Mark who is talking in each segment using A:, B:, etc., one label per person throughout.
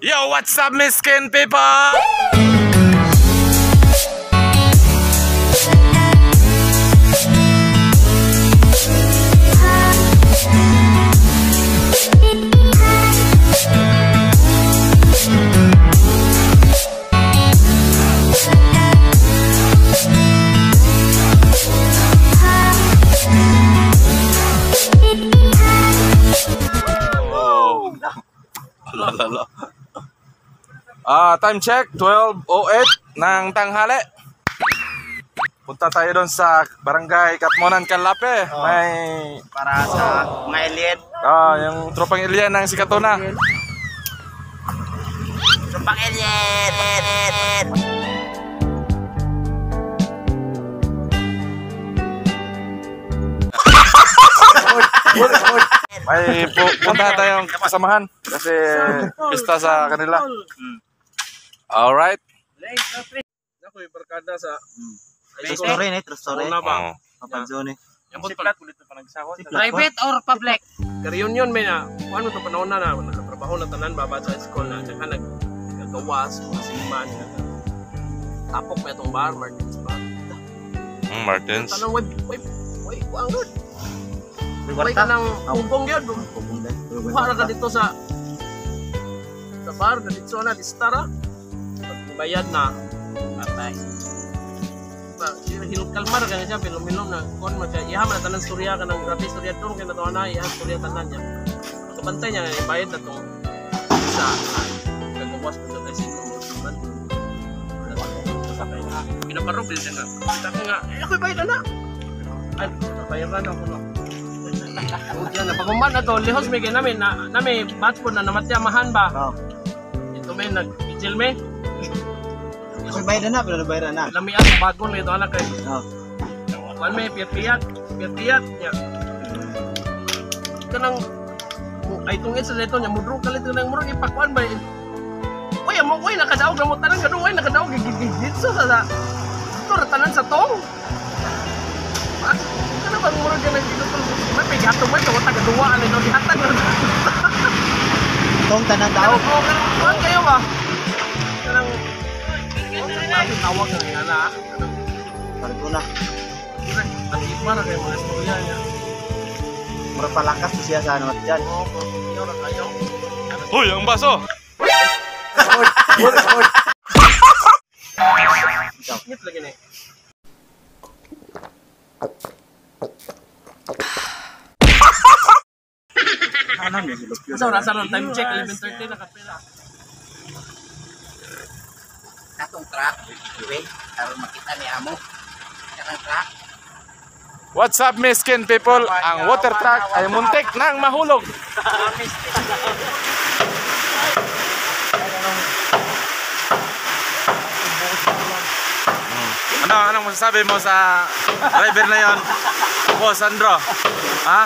A: Yo, what's up, miskin people? Time check, 12:08 ng tanghali. Punta tayo doon sa Barangay Katmonan, Canlape. May
B: para sa mga alien.
A: yung tropang alien ng si Katona.
B: Tropang alien.
A: May punta tayong kasamahan kasi pista sa kanila. Alright.
C: Ako yung barkada sa
B: True story ni, true story. Kapag
C: yung plat ulit na panagsakot.
B: Private or public?
C: Ka-reunion may na, kung ano ito panahon na nakatrabaho na tanan, babad sa school na nagagawas, mga siman, tapok may itong bar, Martins bar.
A: Martins.
C: Tanong, wait, kuang good. Wait ka ng kumpong yun. Para ka dito sa bar, na dito na, listara. Pagbayad na, patay. Kalmar ka nga siya, pilom-pilom na kung iha man tanan storya ka ng grabe storya doon kaya natawa na iha storya tanan niya kabantay niya nga ibayad na itong isa kagawas ko sa sino mo naman pinaparog din siya nga kita ko nga ako ibayad na ay bayaran ako na yan napaguman na to lihos may namin na may batch po na namatyamahan ba ito may nag-vigil may
B: bayad na, pero bayad na.
C: Lamian sa bago na ito anak kayo. Wan may piyat-piyat niya. Kanang ay tungit sa leto niya mudro kalit nang murag ipakwan ba. Uy, amo koy nakadaog gamot tanan kaduay nakadaog gigigit so sa tanan sa tong. Ano bang murag ka nang ginutol? May pigato ba ito tagaduwa ani no dihatag.
B: Tong tanan daog.
C: Kuan kayo ba? Kanang tawag ka nga na.
B: Pargo na.
C: At para kayo mga istorya niya.
B: Mura palakas siya sa ano at dyan.
C: Iyo na kayo.
A: Uy, ang baso!
C: Ngit lagi na eh. So, nasa lang time check, 11:30 na kapila.
B: Katong truck, karon makita ni amo. Kanang truck.
A: What's up, miskin people? Ang water truck ay muntik nang mahulog. Anong masasabi mo sa driver na yon, Boss Sandro? Ha?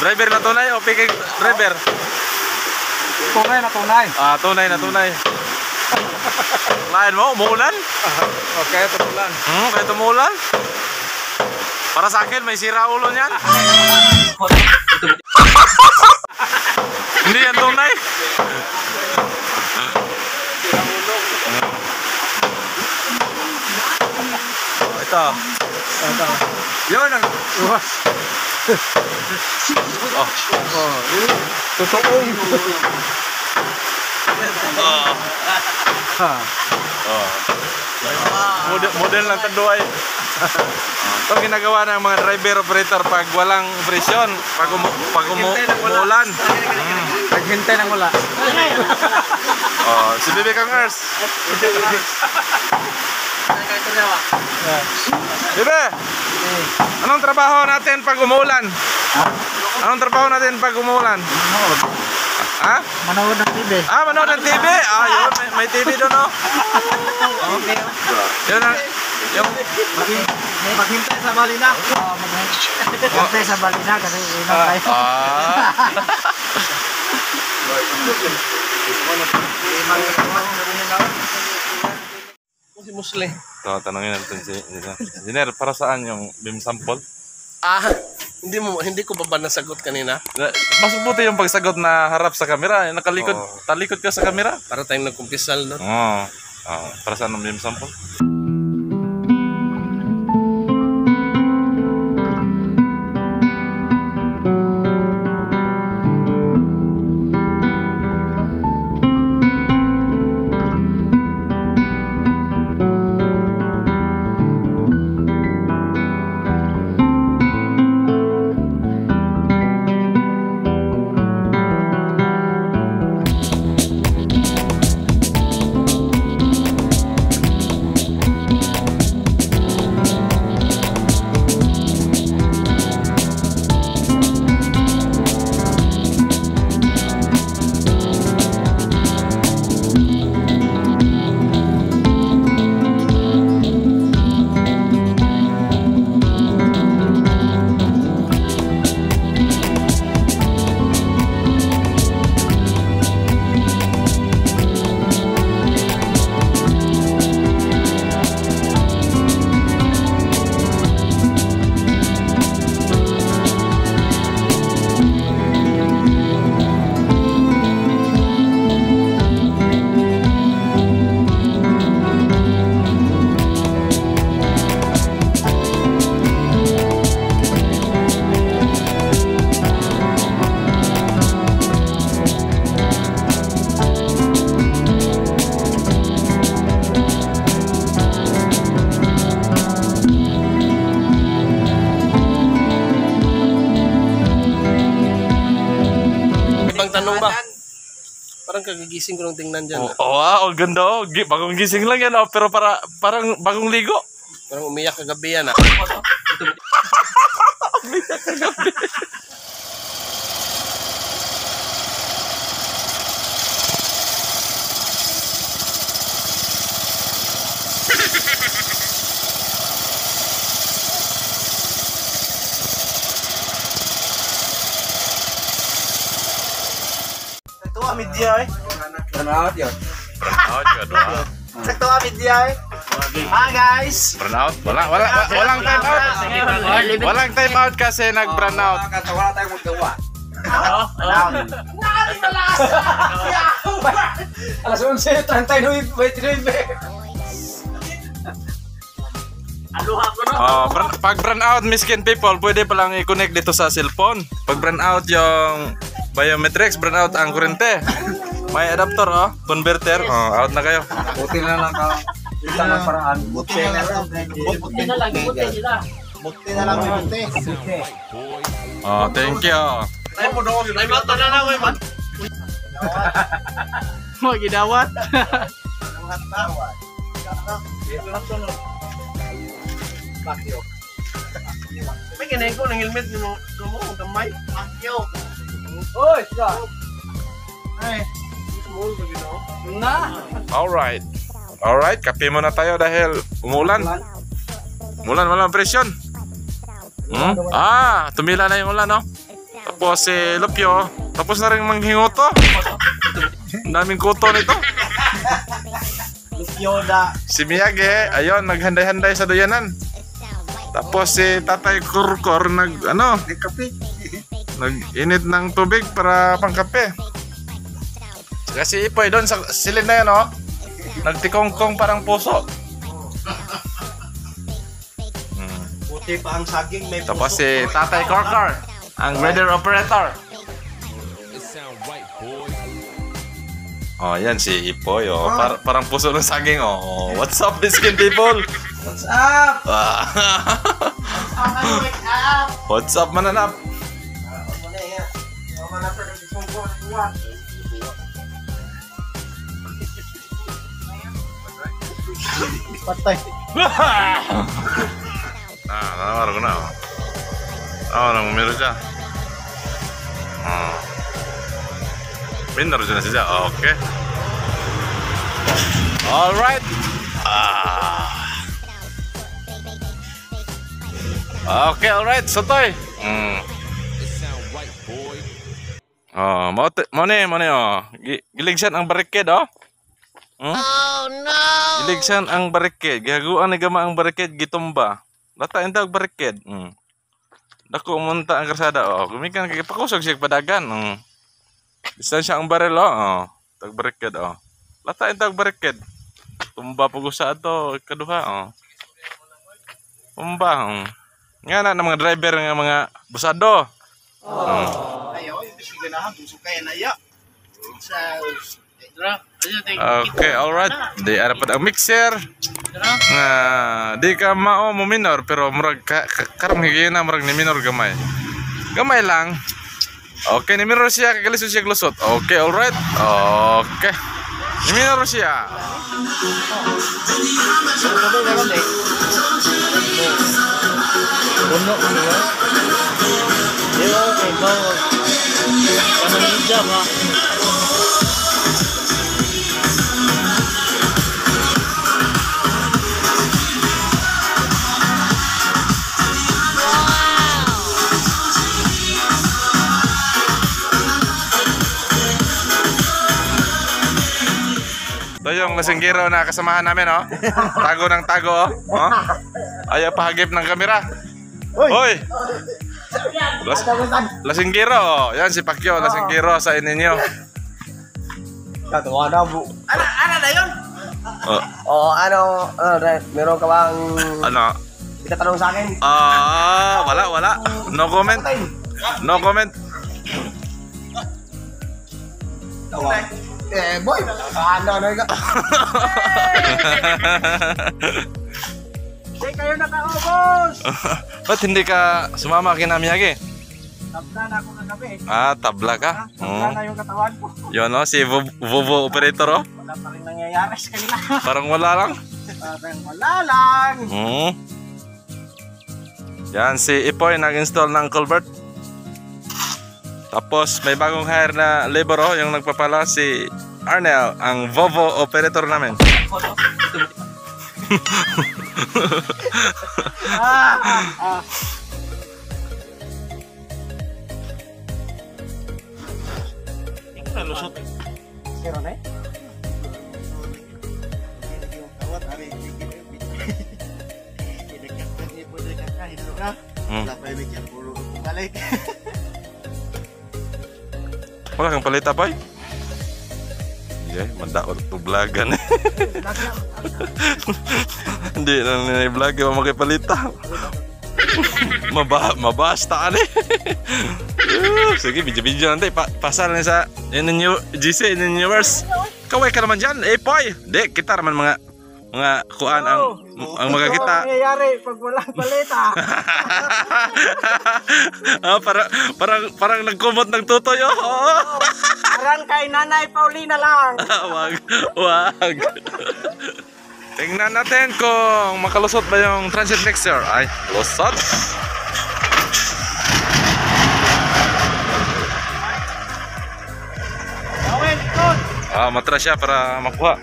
A: Driver na tunay o piking driver?
C: Tunay na tunay.
A: Tunay na tunay. Lain mo, umuulan?
C: Okay, tumulan.
A: Kaya tumulan? Para sa akin, may sira ulo niyan. Hindi yan tunay. Ito. Yun ang iwas.
C: Totoong.
A: Model ng taduay. Ito ginagawa ng mga driver operator pag walang operasyon, pag umuulan.
C: Naghintay ng wala.
A: Si Bebe Kang Earth. Bebe, anong trabaho natin pag umuulan? Anong trabaho natin pag umuulan? Ha?
B: Manood ng TV.
A: Manood ng TV? Yun, may TV doon, no?
B: Okay.
A: Yun ang, yung...
B: Maghintay sa balina. Maghintay sa balina kasi inom tayo.
C: Si Musli.
A: Ito, tanongin natin si Engineer, para saan yung beam sample?
C: Hindi ko ba nasagot kanina?
A: Mas mabuti yung pagsagot na harap sa kamera. Nakalikod, talikod ka sa kamera.
C: Para tayong nagkumpisal, no?
A: Oo. Para saan naman yung sample?
C: Tanong ba? Parang kagigising ko nung tingnan dyan.
A: Wow, ganda oh. Bagong gising lang yan oh. Pero parang bagong ligo.
C: Parang umiyak kagabi yan ah.
A: Umiyak kagabi.
B: Sakto media eh. Burnout yun.
A: Burnout yun.
B: Sakto media eh. Hi guys.
A: Burnout? Walang time out. Walang time out kasi nag-burnout.
B: Wala tayong magawa. Alas 11:39, 29.
A: Pag burnout, miskin people, pwede palang i-connect dito sa cellphone. Pag burnout yung biometrics, burnout ang kurente. May adapter oh, converter. Out na kayo.
B: Buti na lang ka. Ito ang paraan. Buti na lang.
C: Buti na lang, buti nila.
B: Buti na lang, buti.
A: Thank you.
C: Ay mo doon, ay mata na lang ay man.
B: Magidawat.
C: May kinain ko ng helmet mo kamay. Yo.
B: Oy, sila. Ay.
A: Alright, kape muna tayo dahil umulan. Walang presyon. Tumila na yung ulan, no? Tapos si Lupyo, tapos na rin manghingoto. Ang daming kuto nito.
B: Yoda.
A: Si Miyagi, ayun, naghanday-handay sa doyanan. Tapos si Tatay Kurkor nag-init ng tubig para pangkape. Kasi Ipoy doon sa silid na yan, oh. Nagtikongkong parang puso.
B: Buti pa ang saging may puso.
A: Tapos si Tatay Kurkor, ang weather operator. Yan si Ipoy, oh. Parang puso ng saging, oh. What's up, miskin people?
B: What's up?
A: What's up, mananap?
B: Patay.
A: Nawar ko na, oh. Namumiro siya. Pinner dyan na siya. Okay. Alright. Okay, alright. Sotoy. Mo ni, oh. Giligsan ang barricade, oh.
C: Oh no.
A: Giligsan ang barricade. Gihaguan ni gama ang barricade gitumba. Lata intag barricade. Dako munta ang karsada. Oh, kumikan kay pakusog siya padagan. Distansya ang baril oh. Tag barricade oh. Latain tag barricade. Tumba pag usa ato kaduha oh. Tumba. Nga na mga driver nga mga busado.
B: Ayo, ibig ganahan busog kay na ya.
A: Okay, alright. Di ada pa ang mixer. Di ka mao mo minor pero murag karong higayna murag ni minor gamay. Gamay lang. Okay, ni minor siya kagalisod siya glusot. Okay, alright. Okay. Ni minor siya. Ito yung lasinggero na kasamahan namin, oh. Tago ng tago, oh. Ayaw pahagip ng kamera. Hoy! Lasinggero, oh. Yan si Pacquiao, lasinggero sa ininyo.
B: Katawa na bu. Ano na yun? Meron ka bang
A: Ano?
B: itatanong sa akin?
A: Wala. No comment. No comment.
B: Boy, ano ka? Hindi kayo nakaubos!
A: Ba't hindi ka sumama kina Miyagi?
B: Tabla na ako kagabi.
A: Tabla ka?
B: Tabla na yung katawan ko.
A: Yun, oh, si Vovo operator, oh.
B: Wala pa rin nangyayari sa kanila.
A: Parang wala lang.
B: Parang wala lang.
A: Yan, si Ipoy nag-install ng culvert. Tapos may bagong hire na labor, oh, yung nagpapala si Arnel, ang Vovo operator namin.
B: Lusot. Pero na eh?
A: Wala kang palita, boy? Mandaot tublagan. Hindi na nai-vlog yung makipalita. Mabasta ka ni. Sige, video nanti. Pasal na sa GC, in-universe. Kaway ka naman dyan. Poy. Di, kita naman mga kuan ang mga kita.
B: Ano nangyayari pag walang palita?
A: Parang nagkumot ng tutoy, oh.
B: Parang kay Nanay Paulina lang.
A: Wag. Tingnan natin kung makalusot ba yung transit mixer. Ay, lusot. Matras siya para makuha.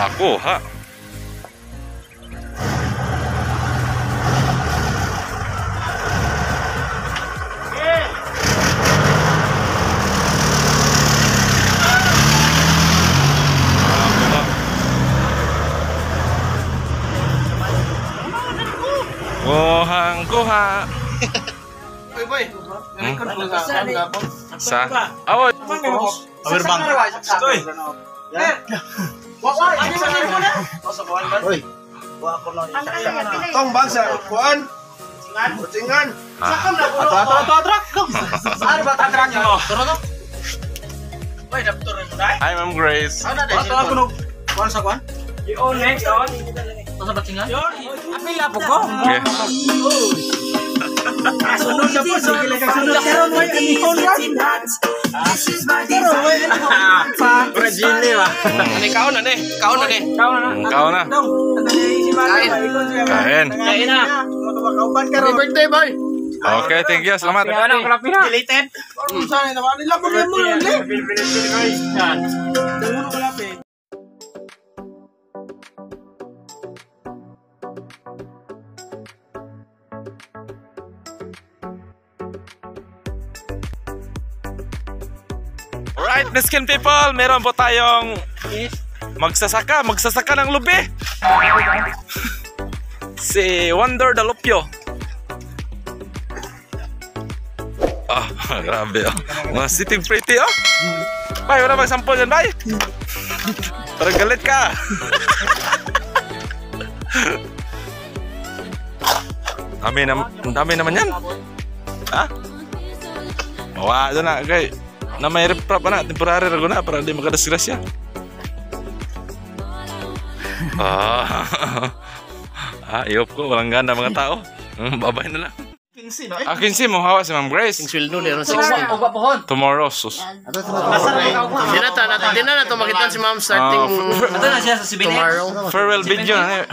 A: Ako, ha? Kuha.
B: Boy.
A: Sa? Awoy.
B: Overbang. Stoy. Tong bang sa kuan? Singan. Ano ba tatrak nyo?
A: Hi, Ma'am Grace.
B: Kuan sa kuan? Yung next on. Sa batsingan? Apila po ko.
A: Okay.
B: Sunod na po. Sige lang kasunod. Pero may anihon yan. Regine ba?
C: Kaon na.
A: Kain.
C: Happy birthday, boy.
A: Okay, thank you. Selamat.
B: Deleted. Saan na ba? Nila mo lang.
A: Alright, Miskin people, meron po tayong magsasaka ng lubi. Si Wonder Dalopio. Ah, grabe oh. Mga sitting pretty oh. Bay, wala bang sample yan, bay? Parang galit ka. Dami naman yan. Ha? Wala na, kay. Na may reprap na, temporary rago na para di makadisgrasya. Iyop ko, walang ganda mga tao. Babay na lang.
B: 15 no?
A: 15 mo hawa si Ma'am Grace.
C: Sweldo ni 60.
A: Tomorrow, sus.
C: Di na to makitan si ma'am starting
B: Ato na siya sa CBN.
C: tomorrow.
A: Farewell video na.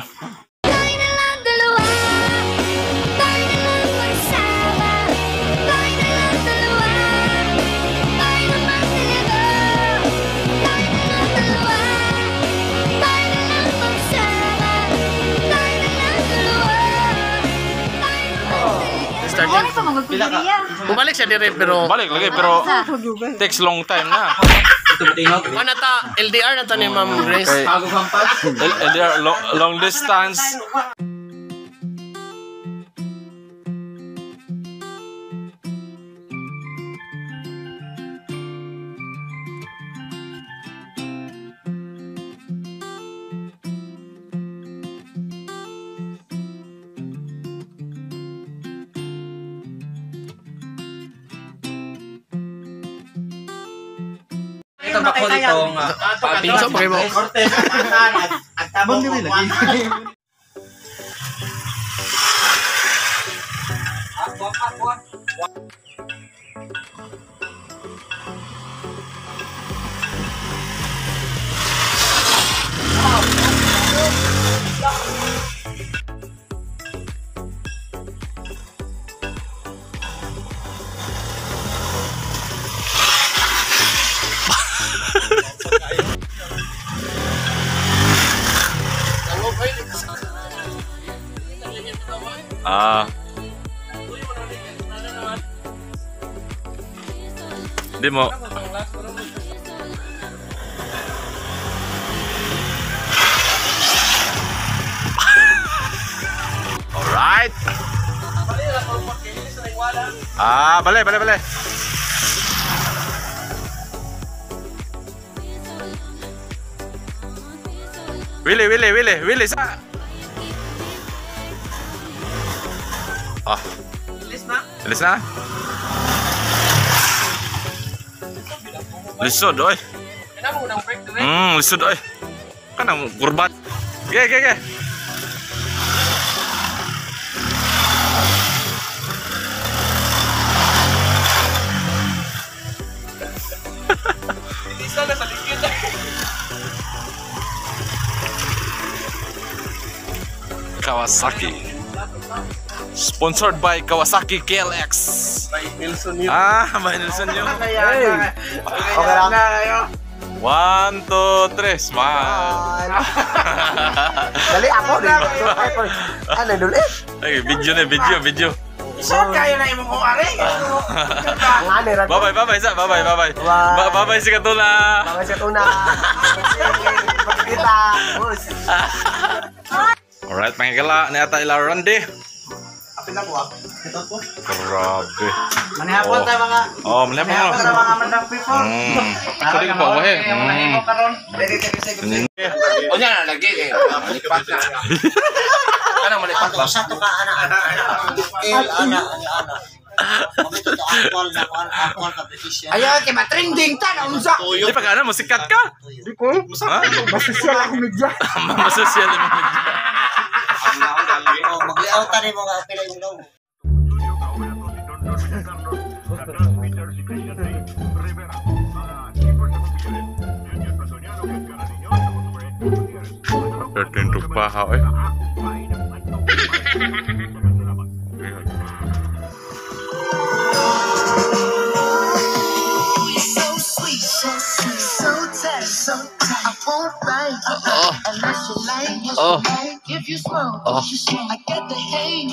C: Starting. Bumalik siya dire pero
A: Balik lagi pero takes long time na.
C: ano ta LDR na to ni Ma'am Grace.
A: Okay. LDR long distance.
B: Ito bako dito nga.
C: Pinso pa mo.
B: Cortez at tabong mo lagi.
A: Di mo. Alright. Bale. Willy sa. Bilis na. Lisod oy. Lisod oy. Kanang kurbat. Ge.
C: Isa na sa likid.
A: Kawasaki. Sponsored by Kawasaki KLX.
C: By Nelson yun.
A: By Nelson yun.
B: Okay lang.
A: 1, 2, 3, smile.
B: Dali ako din. Ano dulu?
A: Ay, video.
B: Shot kayo na imong ari. Ngani ra.
A: Bye. Bye si Katuna.
B: Bye sa tuna. Kita, bos.
A: Alright, mangikala ni ata ila Randy.
B: Apil na ko. Ito po.
A: Grabe.
B: Manihapon ta mga.
A: Manihapon mo.
B: Manihapon ta mga mandang people.
A: Sorry ko pa eh.
B: Manihapon karon. Ready
C: O nya na lagi eh. Malipat na. Kana malipat ba?
B: Sa to ka ana. Ayaw kay matrending ta na unsa.
A: Di pa kana mo sikat ka?
B: Di ko. Masosyal ako media.
A: Masosyal mo media.
B: Mag-layout ta ni mga apil yung daw.
A: Tertunduk paha eh.
D: If you smoke, I get the hang.